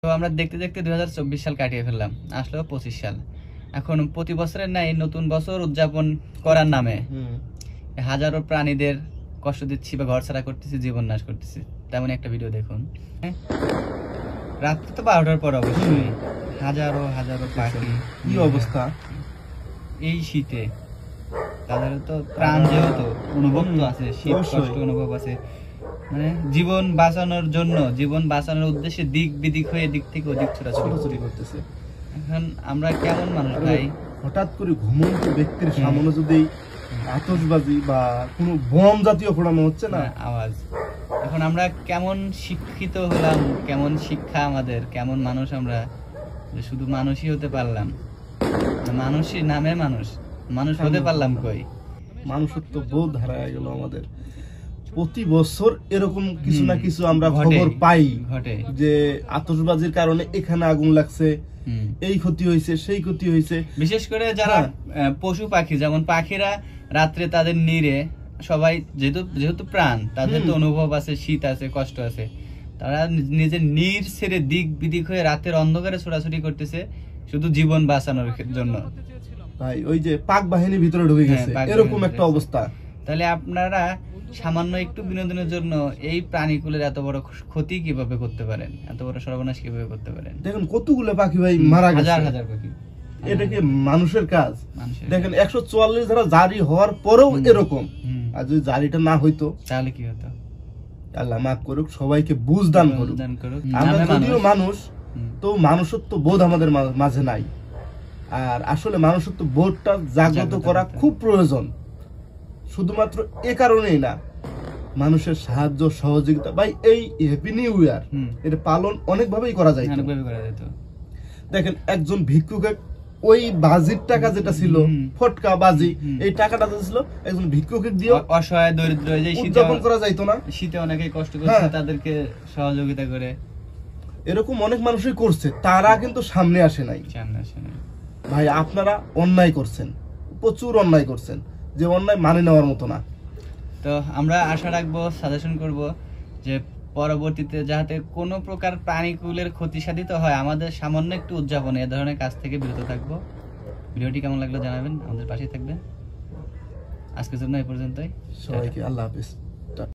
তো আমরা দেখতে দেখতে 2024 সাল কাটিয়ে ফেললাম, আসলো 25 সাল। এখন প্রতি বছরের নাই নতুন বছর উদযাপন করার নামে হাজারো প্রাণীদের কষ্ট দিচ্ছি বা ঘর ছাড়া করতেছি, জীবন নাশ করতেছি। তেমন একটা ভিডিও দেখুন। রাত্রে তো 12টার পর অবশ্যই হাজারো হাজারো পাখি, কি অবস্থা এই শীতে তাদের তো প্রাণ যেহেতু অনুভব তো আছে, শীত কষ্ট অনুভব আছে, মানে জীবন বাঁচানোর জন্য, জীবন বাঁচানোর উদ্দেশ্যে দিক বিদিক হয়ে দিক থেকে ওদিক ছোটাছুটি করতেছে। এখন আমরা কেমন মানুষ ভাই? হঠাৎ করে ঘুমন্ত ব্যক্তির সামনে যদি আতশবাজি বা কোনো বোম জাতীয় ফোড়ানো হচ্ছে না আওয়াজ, এখন আমরা কেমন শিক্ষিত হলাম, কেমন শিক্ষা আমাদের, কেমন মানুষ আমরা, শুধু মানুষই হতে পারলাম, মানুষই নামে মানুষ, মানুষ হতে পারলাম কই? মানুষত্ব বোধ হারায় গেল আমাদের। প্রতি বছর এরকম কিছু না কিছু আমরা খবর পাই ঘটে, যে আতশবাজির কারণে এখানে আগুন লাগছে, এই ক্ষতি হয়েছে, সেই ক্ষতি হয়েছে। বিশেষ করে যারা পশু পাখি, যেমন পাখিরা রাত্রে তাদের নিরে, সবাই যেহেতু প্রাণ, তাদের তো অনুভব আছে, শীত আছে, কষ্ট আছে, তারা নিজের নির ছেড়ে দিক বিদিক হয়ে রাতের অন্ধকারে ছোটাছুটি করতেছে শুধু জীবন বাঁচানোর জন্য। ভাই ওই যে পাক বাহিনী ভিতরে ঢুকে গেছে, এরকম একটা অবস্থা। তাহলে আপনারা সামান্য একটু বিনোদনের জন্য এই প্রাণীকুলের এত বড় ক্ষতি কিভাবে করতে পারেন, এত বড় সর্বনাশ কিভাবে করতে পারেন? দেখেন কতগুলো পাখি ভাই মারা গেছে, হাজার হাজার পাখি। এটা কি মানুষের কাজ? দেখেন 144 ধারা জারি হওয়ার পরেও এরকম, আর যদি জারিটা না হইতো তাহলে কি হতো? আল্লাহ মাফ করুক, সবাইকে বুঝ দান করুক। আমরা যদিও মানুষ, তো মানুষত্ব বোধ আমাদের মাঝে নাই। আর আসলে মানুষত্ব বোধটা জাগ্রত করা খুব প্রয়োজন, শুধুমাত্র এ কারণেই না, মানুষের সাহায্য সহযোগিতা। ভাই এই হ্যাপি নিউ ইয়ার এটা পালন অনেকভাবেই করা যায়। দেখেন একজন ভিক্ষুকে ওই বাজির টাকা যেটা ছিল, ফটকা বাজি, এই টাকাটা ছিল একজন ভিক্ষুকে দিয়ে অসহায় দরিদ্র উদযাপন করা যাইতো না? শীতে অনেকে কষ্ট করছে, তাদেরকে সহযোগিতা করে এরকম অনেক মানুষই করছে, তারা কিন্তু সামনে আসে নাই। ভাই আপনারা অন্যায় করছেন, প্রচুর অন্যায় করছেন, যে অন্যায় মানে নেওয়ার মতো না। তো আমরা আশা রাখবো, সাজেশন করব যে পরবর্তীতে যাতে কোনো প্রকার প্রাণীকুলের ক্ষতি সাধিত হয়, আমাদের সামান্য একটু উদযাপনে এ ধরনের কাজ থেকে বিরত থাকবো। ভিডিওটি কেমন লাগলো জানাবেন, আমাদের পাশেই থাকবেন। আজকের জন্য এই পর্যন্তই, সবাইকে আল্লাহ হাফেজ।